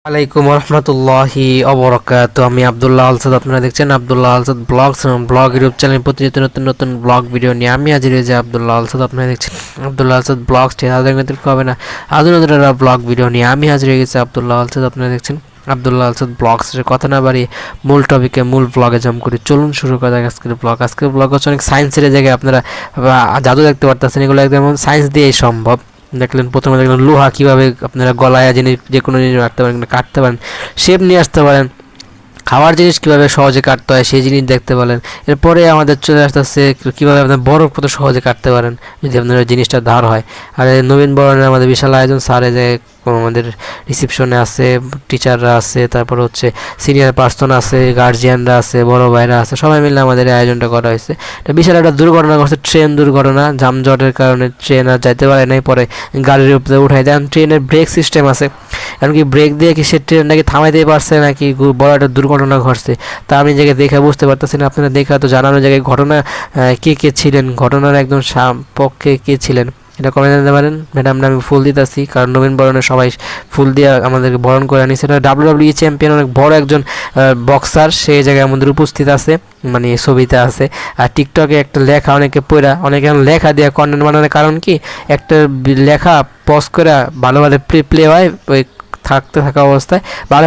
আলাইকুম রহমতুল্লাহি অবরাকাত। আমি আব্দুল্লাহ আলসাদ, আপনারা দেখছেন আব্দুল্লাহ আলসাদ ব্লগস এবং ব্লগ ইউটিউব চ্যানেল। প্রতিনিয়ত নতুন নতুন ব্লগ ভিডিও নিয়ে আমি হাজির হয়েছি আব্দুল্লাহ আলসাদ। আপনারা দেখছেন আব্দুল্লাহ আলসাদ ব্লগস, আধুনিক হবে না, আধুনিক ব্লগ ভিডিও নিয়ে আমি হাজির হয়ে গেছি আব্দুল্লাহ আলসাদ। আপনারা দেখছেন আব্দুল্লাহ আলসাদ ব্লগস। কথা না বাড়িয়ে মূল টপিকে, মূল ব্লগে জাম্প করি। চলুন শুরু করা যাক আজকের ব্লগ। আজকের ব্লগ হচ্ছে অনেক সায়েন্সের জায়গায় আপনারা জাদু দেখতে পারতেছেন। এগুলো একদম সায়েন্স দিয়েই সম্ভব। দেখলেন প্রথমে দেখলেন লোহা কীভাবে আপনারা গলায় জিনিস, যে কোনো জিনিস রাখতে পারেন, কাটতে পারেন, শেপ নিয়ে আসতে পারেন। খাওয়ার জিনিস কীভাবে সহজে কাটতে হয় সেই জিনিস দেখতে পারেন। এরপরে আমাদের চলে আসতেছে কীভাবে আপনার বরফ কত সহজে কাটতে পারেন যদি আপনার জিনিসটা ধার হয়। আর নবীন বরণের আমাদের বিশাল আয়োজন, স্যারে যে আমাদের রিসেপশনে আছে, টিচাররা আছে, তারপর হচ্ছে সিনিয়র পার্সন আছে, গার্জিয়ানরা আছে, বড় ভাইরা আছে, সবাই মিলে আমাদের এই আয়োজনটা করা হয়েছে। এটা বিশাল একটা দুর্ঘটনা ঘটছে, ট্রেন দুর্ঘটনা। যানজটের কারণে ট্রেন আর যাইতে পারে নাই, পরে গাড়ির উপরে উঠাই দেন। ট্রেনের ব্রেক সিস্টেম আছে, এমনকি ব্রেক দিয়ে কি সে ট্রেনটাকে থামাইতে পারছে নাকি বড় একটা দুর্ঘটনা ঘটছে তা আমি জায়গায় দেখে বুঝতে পারতেছি না। আপনারা দেখা তো জানানো জায়গায় ঘটনা কে কে ছিলেন, ঘটনার একদম পক্ষে কে ছিলেন এটা কমেন্ট জানাতে পারেন। ম্যাডামরা আমি ফুল দিতেছি, কারণ নবীন বরণে সবাই ফুল দিয়ে আমাদেরকে বরণ করে আনিছে। এটা WWE চ্যাম্পিয়ন, অনেক বড় একজন বক্সার, সেই জায়গায় আমাদের উপস্থিত আছে, মানে ছবিতে আছে। আর টিকটকে একটা লেখা অনেকে পড়া, অনেকে লেখা দিয়ে কন্টেন্ট বানানোর কারণ কি, একটা লেখা পজ করে ভালোভাবে প্লে হয়, ওই থাকা অবস্থায়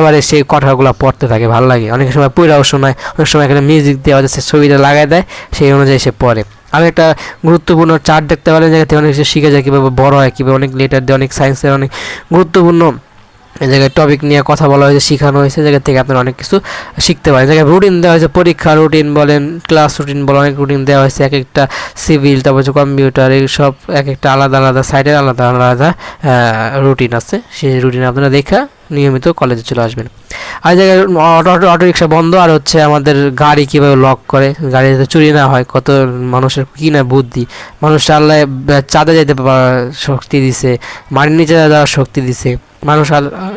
বারে সেই কথাগুলো পড়তে থাকে, ভালো লাগে। অনেক সময় পড়াও শোনায়, অনেক সময় এখানে মিউজিক দেওয়া যাচ্ছে, ছবিটা লাগাই দেয়, সেই অনুযায়ী সে পড়ে। আমি একটা গুরুত্বপূর্ণ চার্ট দেখতে পারেন, জায়গা থেকে অনেক কিছু শিখে যায়, কীভাবে বড় হয়, কীভাবে অনেক লেটার দিয়ে, অনেক সায়েন্সের অনেক গুরুত্বপূর্ণ এই জায়গায় টপিক নিয়ে কথা বলা হয়েছে, শেখানো হয়েছে। জায়গা থেকে আপনারা অনেক কিছু শিখতে পারেন। জায়গায় রুটিন দেওয়া হয়েছে, পরীক্ষা রুটিন বলেন, ক্লাস রুটিন বলেন, অনেক রুটিন দেওয়া হয়েছে। এক একটা সিভিল, তারপর হচ্ছে কম্পিউটার, এই সব এক একটা আলাদা আলাদা সাইডের আলাদা আলাদা রুটিন আছে। সেই রুটিন আপনারা দেখা নিয়মিত কলেজে চলে আসবেন। আর জায়গায় অটো রিক্সা বন্ধ, আর হচ্ছে আমাদের গাড়ি কীভাবে লক করে, গাড়ি যাতে চুরি না হয়। কত মানুষের কী না বুদ্ধি, মানুষ আল্লাহ চাঁদে যেতে শক্তি দিছে, মাটির নিচে যাওয়ার শক্তি দিছে, মানুষ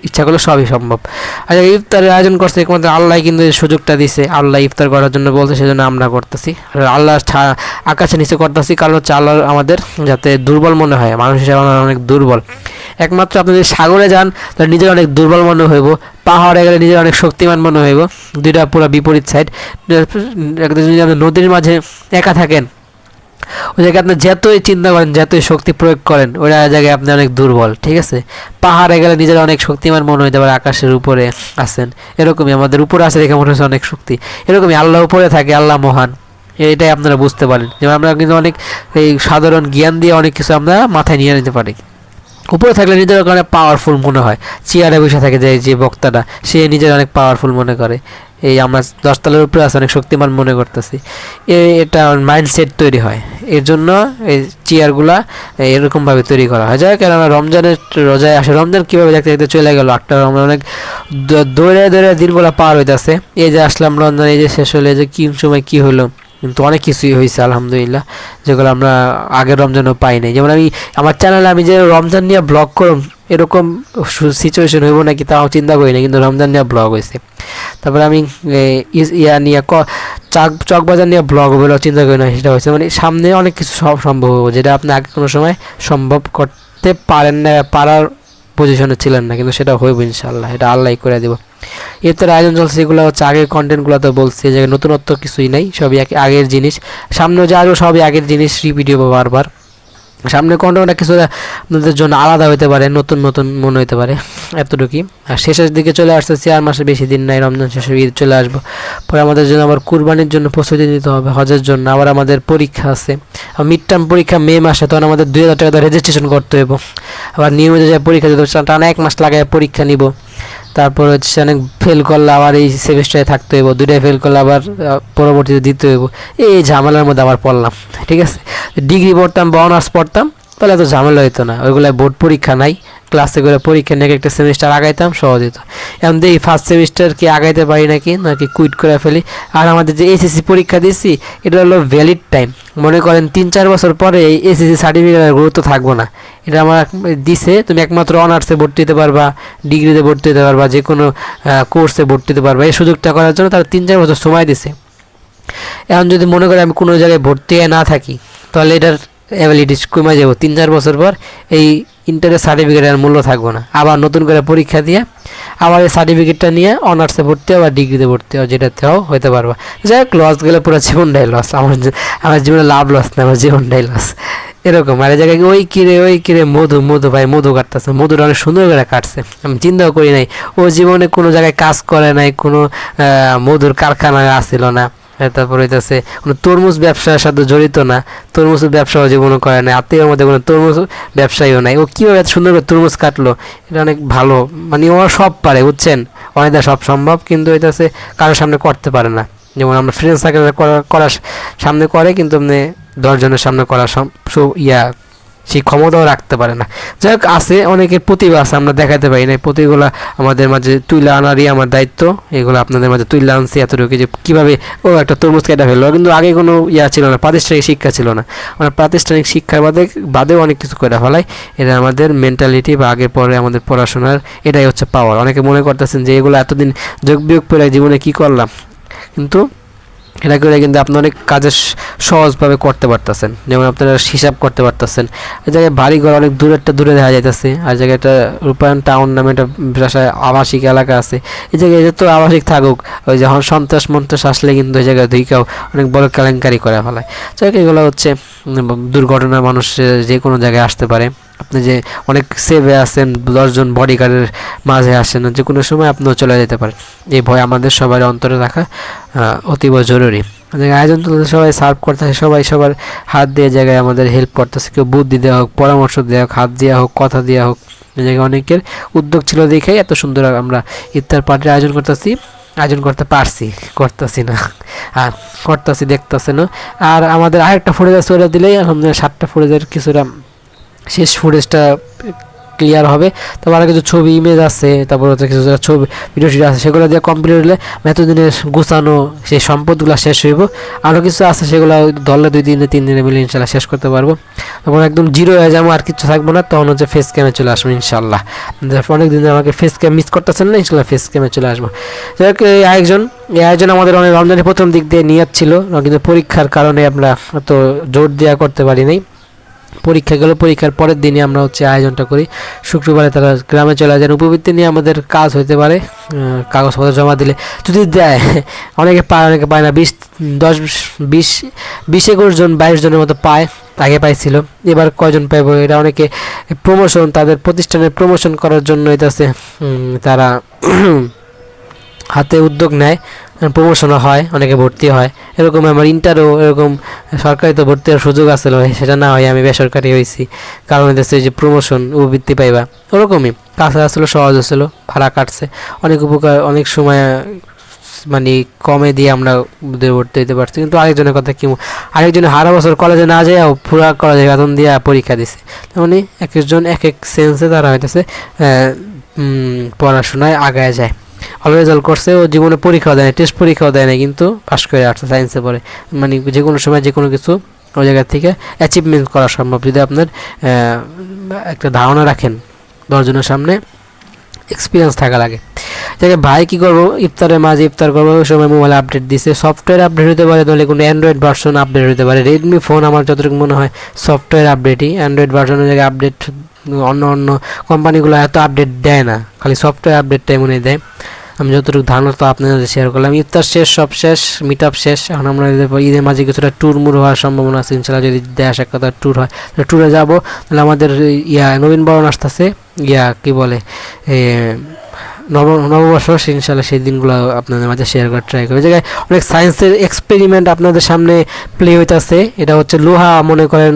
ইচ্ছা করলে সবই সম্ভব। আচ্ছা, ইফতারের আয়োজন করছে একমাত্র আল্লাহ, কিন্তু এই সুযোগটা দিছে। আল্লাহ ইফতার করার জন্য বলছে, সেজন্য আমরা করতেছি। আর আল্লাহ আকাশে নিচে করতেছি, কারণ হচ্ছে আল্লাহ আমাদের যাতে দুর্বল মনে হয়। মানুষ হিসেবে আমরা অনেক দুর্বল। একমাত্র আপনি যদি সাগরে যান তাহলে নিজের অনেক দুর্বল মনে হইব, পাহাড়ে গেলে নিজের অনেক শক্তিমান মনে হইব। দুইটা পুরো বিপরীত সাইড। যদি আপনি নদীর মাঝে একা থাকেন, ওই জায়গায় আপনি যতই চিন্তা করেন, যতই শক্তি প্রয়োগ করেন, ওই জায়গায় আপনি অনেক দুর্বল, ঠিক আছে। পাহাড়ে গেলে নিজের অনেক শক্তিমান মনে হইতে পারে, আকাশের উপরে আছেন, এরকমই আমাদের উপরে আছে দেখে মনে হচ্ছে অনেক শক্তি। এরকমই আল্লাহ উপরে থাকে, আল্লাহ মহান, এটাই আপনারা বুঝতে পারেন। যেমন আমরা কিন্তু অনেক এই সাধারণ জ্ঞান দিয়ে অনেক কিছু আমরা মাথায় নিয়ে নিতে পারি। উপরে থাকলে নিজের কারণে পাওয়ারফুল মনে হয়। চেয়ারে বসে থাকে যে বক্তাটা, সে নিজের অনেক পাওয়ারফুল মনে করে। এই আমরা 10 তলার উপরে আছে, অনেক শক্তিমান মনে করতেছি। এটা মাইন্ডসেট তৈরি হয়। এর জন্য এই চেয়ারগুলা এরকমভাবে তৈরি করা হয়। যাই হোক, আমরা রমজানের রোজায় আসে, রমজান কীভাবে দেখতে দেখতে চলে গেল 8টা রমজান, অনেক দৌড়ে দিনগুলো পার হইতেছে। এই যে আসলাম রমজান, এই যে শেষ হলে যে কি সময় কি হলো, কিন্তু অনেক কিছুই হয়েছে আলহামদুলিল্লাহ, যেগুলো আমরা আগের রমজানও পাই নাই। যেমন আমি আমার চ্যানেলে আমি যে রমজান নিয়ে ব্লগ করব, এরকম সিচুয়েশন হইব নাকি তাও চিন্তা করি না, কিন্তু রমজান নিয়ে ব্লগ হয়েছে। তারপরে আমি ইয়া নিয়ে চকবাজার নিয়ে ব্লগ বলে চিন্তা করি না, সেটা হয়েছে। মানে সামনে অনেক কিছু সব সম্ভব হবে, যেটা আপনি আগে কোনো সময় সম্ভব করতে পারেন না, পারার পজিশনে ছিলেন না, কিন্তু সেটা হইব ইনশাআল্লাহ, এটা আল্লাহ করে দেব। এর আয়োজন চলছে, এগুলো হচ্ছে আগের কন্টেন্টগুলো তো বলছি, যে নতুনত্ব কিছুই নাই, সবই আগের জিনিস। সামনে যে আসবো সবই আগের জিনিস, রিপিট হবো বারবার। সামনে কন্টেন্টটা কিছু আপনাদের জন্য আলাদা হতে পারে, নতুন মনে হতে পারে, এতটুকুই। আর শেষের দিকে চলে আসছে, 4 মাসে বেশি দিন নাই, রমজান শেষে ঈদ চলে আসবো। পরে আমাদের জন্য আবার কুরবানির জন্য প্রস্তুতি নিতে হবে, হজের জন্য আবার আমাদের পরীক্ষা আছে। মিড টার্ম পরীক্ষা মে মাসে, তখন আমাদের 2000 টাকা রেজিস্ট্রেশন করতে হইব। আবার নিয়মিত যে পরীক্ষা দিতে টানা 1 মাস লাগায় পরীক্ষা নিব। তারপর হচ্ছে অনেক ফেল করলে আবার এই সেমিস্টারে থাকতে হইব, 2টায় ফেল করলে আবার পরবর্তীতে দিতে হইব। এই ঝামেলার মধ্যে আবার পড়লাম, ঠিক আছে। ডিগ্রি পড়তাম বা অনার্স পড়তাম তাহলে এত ঝামেলা হইতো না, ওইগুলো বোর্ড পরীক্ষা নাই, ক্লাসে করে পরীক্ষা নিয়ে একটা সেমিস্টার আগাইতাম, সহজ হতো। এখন দেখি ফার্স্ট সেমিস্টার কি আগাইতে পারি নাকি কুইট করে ফেলি। আর আমাদের যে এসএসসি পরীক্ষা দিচ্ছি, এটা হলো ভ্যালিড টাইম। মনে করেন 3-4 বছর পরে এই এসএসসি সার্টিফিকেটের গুরুত্ব থাকবো না। এটা আমার দিছে, তুমি একমাত্র অনার্সে ভর্তি হতে পারবা, ডিগ্রিতে ভর্তি হতে পারবা, যে কোনো কোর্সে ভর্তি হতে পারবা। এই সুযোগটা করার জন্য তারা 3-4 বছর সময় দিছে। এখন যদি মনে করি আমি কোনো জায়গায় ভর্তি হয়ে না থাকি, তাহলে এটার অ্যাবিলিটিস কমে যাবো। 3-4 বছর পর এই ইন্টারের সার্টিফিকেটের আর মূল্য থাকবে না, আবার নতুন করে পরীক্ষা দিয়ে আবার এই সার্টিফিকেটটা নিয়ে অনার্সে ভর্তি আবার ডিগ্রিতে ভর্তি হওয়া, যেটাতেও হতে পারবা। যাই হোক, লস গেলে পুরো জীবনটাই লস, আমার জীবনে লাভ লস না, আমার জীবনটাই লস এরকম। আর এই জায়গায় ওই কিরে মধু ভাই মধু কাটতেছে, মধুটা অনেক সুন্দর করে কাটছে, আমি চিন্তাও করি নাই ও জীবনে কোনো জায়গায় কাজ করে নাই, কোনো মধুর কারখানা আসছিল না, তারপর হইতেছে কোনো তরমুজ ব্যবসার সাথে জড়িত না, তরমুজ ব্যবসাও জীবনও করে না, আত্মীয়ের মধ্যে কোনো তরমুজ ব্যবসায়ীও নাই। ও কীভাবে এত সুন্দর করে তরমুজ কাটলো, এটা অনেক ভালো, মানে ও সব পারে বুঝছেন, অনেকটা সব সম্ভব, কিন্তু হইতেছে কারোর সামনে করতে পারে না। যেমন আমরা ফ্রেন্ড সার্কেল করার সামনে করে, কিন্তু আপনি 10 জনের সামনে করার সেই ক্ষমতাও রাখতে পারে না। যাই হোক, আছে অনেকের প্রতিভা আছে, আমরা দেখাতে পারি না, প্রতিগুলা আমাদের মাঝে তুলে আনারই আমার দায়িত্ব। এগুলো আপনাদের মাঝে তুলে আনছি এতটুকু, যে কীভাবে ও একটা তরমুজ কেটে ফেললো, কিন্তু আগে কোনো ছিল না, প্রাতিষ্ঠানিক শিক্ষা ছিল না। আমরা প্রাতিষ্ঠানিক শিক্ষার বাদেও অনেক কিছু করে ফেলাই, এটা আমাদের মেন্টালিটি বা আগে পরে আমাদের পড়াশোনার এটাই হচ্ছে পাওয়ার। অনেকে মনে করতেছেন যে এগুলো এতদিন যোগ বিয়োগ করে জীবনে কী করলাম, কিন্তু এটা করে কিন্তু আপনি অনেক কাজে সহজভাবে করতে পারতেছেন। যেমন আপনারা হিসাব করতে পারতেছেন, এই জায়গায় বাড়িঘর অনেক দূরে দেখা যাইতেছে, আর জায়গায় একটা রূপায়ণ টাউন নামে একটা ভাষায় আবাসিক এলাকা আছে। এই জায়গায় যত আবাসিক থাকুক, ওই যখন সন্ত্রাস আসলে কিন্তু ওই জায়গায় ধুইকাও অনেক বড় কেলেঙ্কারি করে ফেলায়। যাই হোক, এগুলো হচ্ছে দুর্ঘটনা, মানুষ যে কোনো জায়গায় আসতে পারে। আপনি যে অনেক সেভে আছেন, 10 জন বডিগার্ডের মাঝে আসেন, যে কোনো সময় আপনিও চলে যেতে পারেন, এই ভয় আমাদের সবার অন্তরে রাখা অতীব জরুরি। আয়োজন তো সবাই সার্ভ করতেছে, সবাই সবার হাত দিয়ে জায়গায় আমাদের হেল্প করতেছে, কেউ বুদ্ধি দেওয়া হোক, পরামর্শ দেওয়া হোক, হাত দেওয়া হোক, কথা দেওয়া হোক, এই জায়গায় অনেকের উদ্যোগ ছিল দেখে এত সুন্দর আমরা ইফতার পার্টির আয়োজন করতে করতেছি না আর করতেছি দেখতেছে না। আর আমাদের আরেকটা ফুটেজ আছে, ওটা দিলেই আলহামদুলিল্লাহ 7টা ফুটেজের কিছুটা শেষ ফুটেজটা ক্লিয়ার হবে। তারপর আরও কিছু ছবি ইমেজ আছে, তারপর হচ্ছে কিছু ছবি ভিডিও আছে, সেগুলো দিয়ে কমপ্লিট হলে এতদিনের গুছানো সেই সম্পদগুলো শেষ হইব। আরও কিছু আছে, সেগুলো ধরলে 2 দিনে 3 দিনে মিলে ইনশাল্লাহ শেষ করতে পারবো। তারপর একদম জিরো হয়ে যাবো, আর কিছু থাকবো না, তখন হচ্ছে ফেস ক্যামে চলে আসবো ইনশাল্লাহ। অনেক দিন আমাকে ফেস ক্যাম মিস করতেছেন না, ইনশাল্লাহ ফেস ক্যামে চলে আসবো। যাই হোক, এই আয়োজন আমাদের অনেক রমজানের প্রথম দিক দিয়ে নিয়ে ছিল, কিন্তু পরীক্ষার কারণে আমরা তো জোর দেওয়া করতে পারি নাই। পরীক্ষা গেল, পরীক্ষার পরের দিনে আমরা হচ্ছে আয়োজনটা করি। শুক্রবারে তারা গ্রামে চলে যান, উপবৃত্তি নিয়ে আমাদের কাজ হতে পারে, কাগজপত্র জমা দিলে যদি দেয়, অনেকে পায় অনেকে পায় না। 20 জন 22 জনের মতো পায়, আগে পাইছিল, এবার কয়জন পাইব, এটা অনেকে প্রমোশন, তাদের প্রতিষ্ঠানের প্রমোশন করার জন্য এটাছে তারা হাতে উদ্যোগ নেয়, প্রমোশনও হয়, অনেকে ভর্তি হয়। এরকম আমার ইন্টারও এরকম সরকারি তো ভর্তি হওয়ার সুযোগ আসছিল, সেটা না হয় আমি বেসরকারি হয়েছি, কারণ হচ্ছে যে প্রমোশন উপবৃত্তি পাইবা, ওরকমই কাজ আসলে সহজ হচ্ছিল, ভাড়া কাটছে, অনেক উপকার, অনেক সময় মানে কমে দিয়ে আমরা ভর্তি হতে পারছি। কিন্তু আরেকজনের কথা কি, আরেকজনের হারা বছর কলেজে না যায় পুরা কলেজে বেতন দিয়ে পরীক্ষা দিছে, মানে এক একজন এক এক সেন্সে তারা হইতেছে পড়াশোনায় আগায় যায়। ভালো রেজাল্ট করছে, ও জীবনে পরীক্ষাও দেয় না, টেস্ট পরীক্ষাও দেয় না, কিন্তু পাস করে আসছে সায়েন্সে পড়ে। মানে যে কোনো সময় যে কোনো কিছু ওই জায়গা থেকে অ্যাচিভমেন্ট করা সম্ভব, যদি আপনার একটা ধারণা রাখেন, 10 জনের সামনে এক্সপিরিয়েন্স থাকা লাগে। জায়গায় ভাই কী করবো, ইফতারের মাঝে ইফতার করবো, ওই সময় মোবাইল আপডেট দিছে, সফটওয়্যার আপডেট হতে পারে, তাহলে কোনো অ্যান্ড্রয়েড ভার্সন আপডেট হতে পারে। রেডমি ফোন আমার যতটুকু মনে হয় সফটওয়্যার আপডেটই, অ্যান্ড্রয়েড ভার্সনের জায়গায় আপডেট অন্য কোম্পানিগুলো এত আপডেট দেয় না, খালি সফটওয়্যার আপডেটটাই মনে দেয়। আমি যতটুকু ধারণা তো আপনাদের শেয়ার করলাম। ইফতার শেষ, সব শেষ, মিট আপ শেষ। এখন আমরা ঈদের মাঝে কিছুটা ট্যুর মুর হওয়ার সম্ভাবনা আছে ইনশাল্লাহ, যদি দেশ এক কথা ট্যুর হয়, ট্যুরে যাবো। তাহলে আমাদের নবীন বরণ আসতেছে, কি বলে নববর্ষ, ইনশাল্লাহ সেই দিনগুলো আপনাদের মাঝে শেয়ার করার ট্রাই করি। জায়গায় অনেক সায়েন্সের এক্সপেরিমেন্ট আপনাদের সামনে প্লে হইতেছে। এটা হচ্ছে লোহা, মনে করেন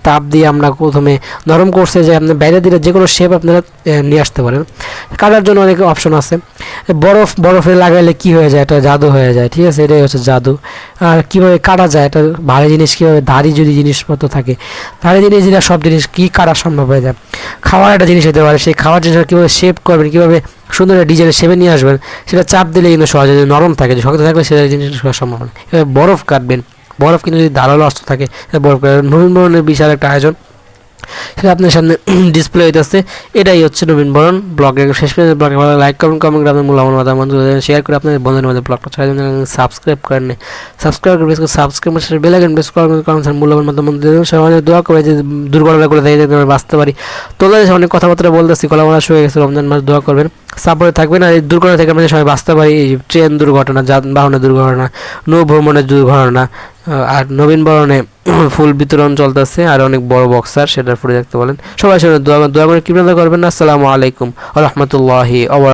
তাপ দিয়ে আমরা প্রথমে নরম করছে, যে আপনি বাইরে দিলে যে কোনো শেপ আপনারা নিয়ে আসতে পারেন। কাটার জন্য অনেক অপশন আছে। বরফে লাগাইলে কি হয়ে যায়, এটা জাদু হয়ে যায়, ঠিক আছে, এটাই হচ্ছে জাদু। আর কীভাবে কাটা যায়, এটা ভারী জিনিস কীভাবে, ধারী যদি জিনিসপত্র থাকে, ভারী জিনিস যেটা সব জিনিস কি কাটা সম্ভব হয়ে যায়। খাওয়ার একটা জিনিস হতে পারে, সেই খাওয়ার জিনিসটা কীভাবে শেপ করবেন, কীভাবে সুন্দর একটা ডিজাইনের শেপে নিয়ে আসবেন, সেটা চাপ দিলে কিন্তু সহজে, নরম থাকে, শক্ত থাকলে সেটা জিনিস সম্ভব না। এভাবে বরফ কাটবেন, বরফ কিন্তু যদি ধারালো অস্ত্র থাকে, বরফ নবীন বরণের বিশাল একটা আয়োজন। সেটা আপনার সামনে ডিসপ্লে হইতেছে। এটাই হচ্ছে নবীনবরণ ব্লগের শেষ পর্যন্ত। ব্লগে ভালো লাইক কমেন্ট আপনার মূল্যবান মতামত শেয়ার করে আপনাদের বন্ধুদের মধ্যে ব্লগটা ছড়িয়ে দেন। সাবস্ক্রাইব করেন, সাবস্ক্রাইব করে সাবস্ক্রাইব বেল আইকন প্রেস করেন মূল্যবান মতামত দেন। সবাই দোয়া করে যে দুর্ঘটনাগুলো দেখে দেখতে বাঁচতে পারি। তোদের অনেক কথাবার্তা বলতেছি, গলা বলা শুয়ে গেছে, রমজান মাস দোয়া করবেন, সাপোর্টে থাকবেন। আর এই দুর্ঘটনা থেকে আমাদের সবাই বাঁচতে পারি। এই ট্রেন দুর্ঘটনা, যানবাহনের দুর্ঘটনা, নৌ ভ্রমণের দুর্ঘটনা, আর নবীনবরণে ফুল বিতরণ চলতেছে, আর অনেক বড় বক্সার সেটার ফুটে দেখতে বলেন। সবাই সবাই দোয়া করে কৃপা করবেন। আসসালামু আলাইকুম ওয়া রাহমাতুল্লাহি ওয়া